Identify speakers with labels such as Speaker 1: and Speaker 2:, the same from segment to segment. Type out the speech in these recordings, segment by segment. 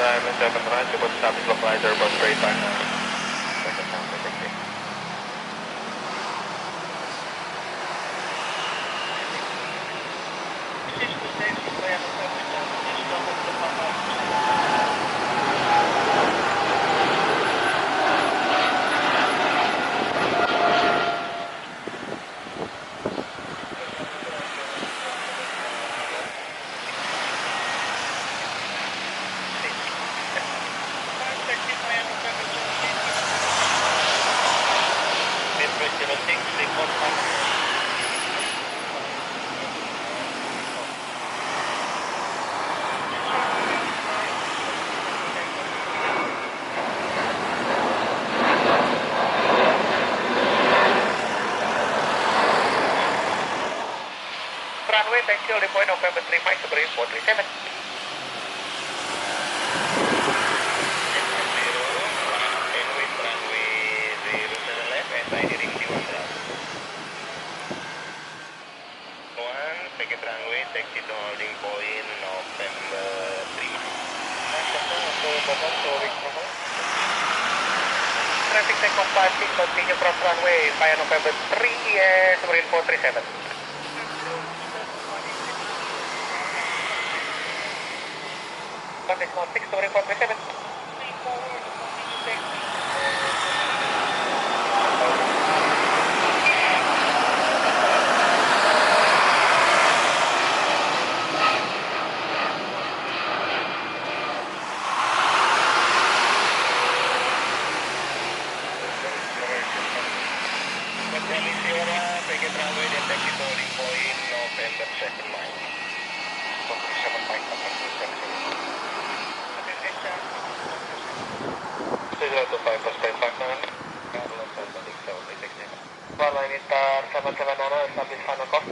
Speaker 1: Island 7 right, you could establish localizer about straight time now. Second time, second. Runway, thank you, deploy November 3 Mike, Subaru 437. Second runway, taxi to holding point November 3. Traffic takeoff passing, continue cross runway via November 3, Subaru 437. Contact 16, Subaru 437. Second runway, then taxi to holding point November 7 Mike. 7 Mike, 025, first plane 59. Carlos, Atlantic 786. One line is star 770, establish final call.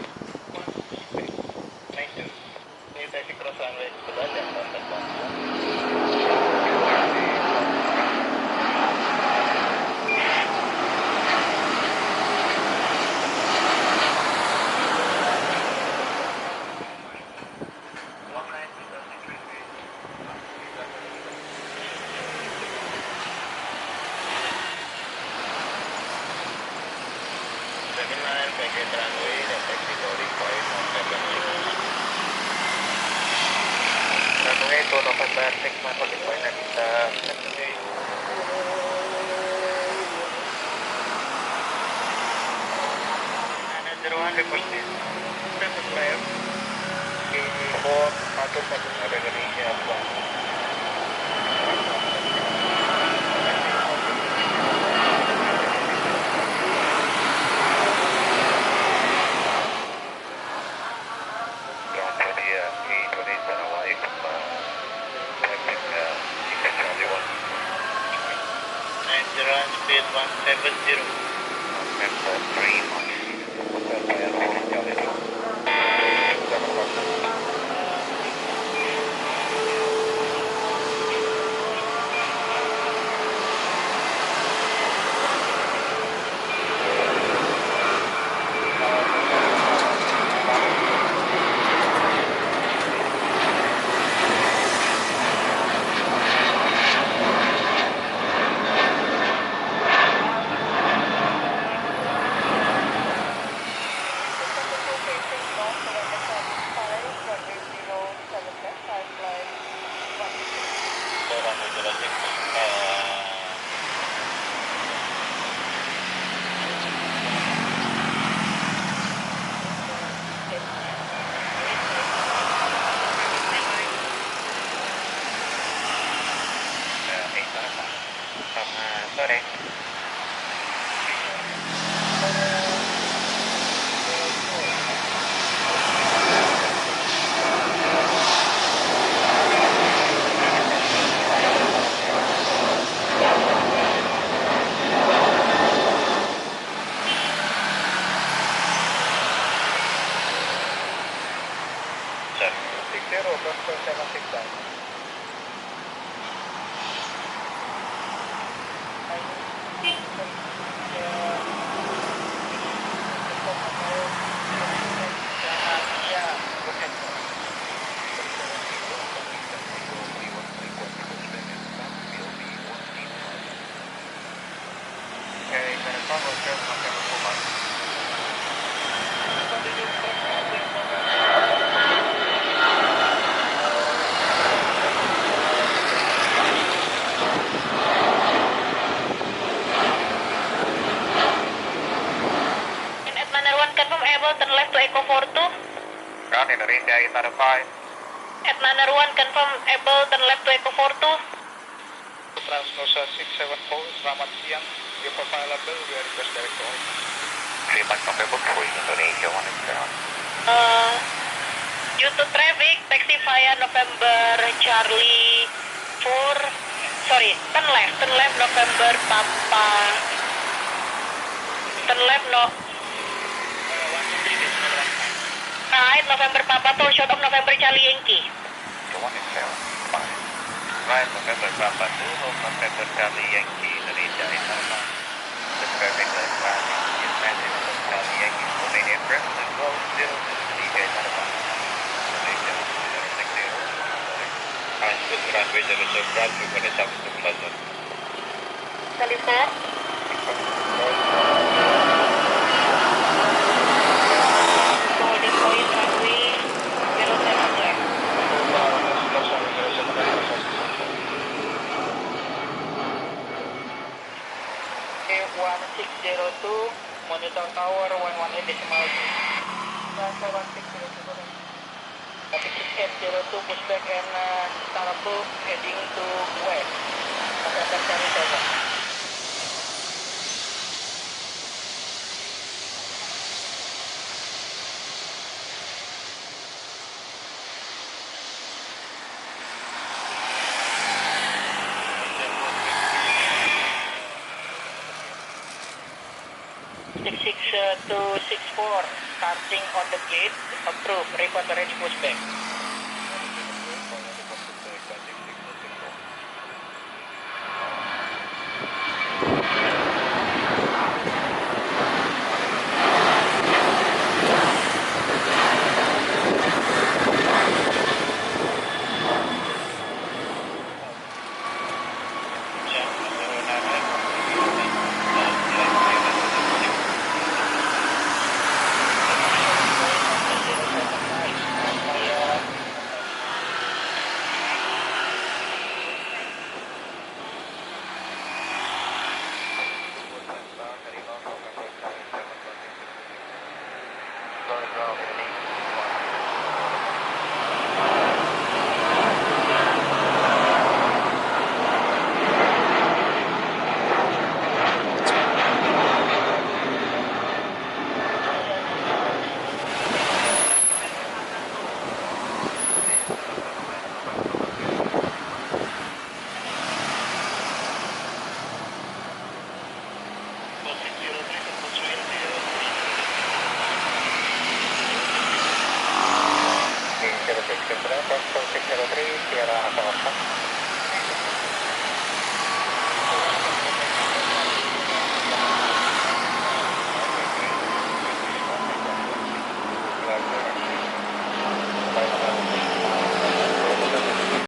Speaker 1: 92. Ini taxi cross runway sebelah dan contact 1. Second runway, dan taxi to holding point November 6. Runway to November 6, holding point at Zero-1 requested. Present player. K4, Matur Satu Indonesia, Pulang. Speed 170. November 3 Mike. Hotel Fire Hall, Jolly. 7 sore. Tango 12 November Puma.
Speaker 2: At Manor 1, confirm able, turn left to Echo 42.
Speaker 1: Ground Indonesia 805.
Speaker 2: At Manor 1, confirm able, turn left to Echo 42.
Speaker 1: Transnusa 674, selamat siang. If available, we request direct to all. 35 November 4 Indonesia 1 is ground.
Speaker 2: Due to traffic, taxi via November Charlie 4, sorry, turn left November Papa, turn left right November Papa to short of November Charlie Yankee.
Speaker 1: The 1 is 7. Right November Papa 2, hold November Charlie Yankee Indonesia 805. The traffic light traffic is massive from Charlie Yankee Romania Press and roll 0 Indonesia 805. Transport runway 07 ground, movement is up to Plaza.
Speaker 2: Telepon. Boarding point runway 07 left. 1602, monitor tower 118 decimal 2. 1602. Traffic 6802, pushback and start approve, heading to west. November Charlie 7. Six 264, starting on the gate, approve, report range pushback. Sierra Alpha Alpha.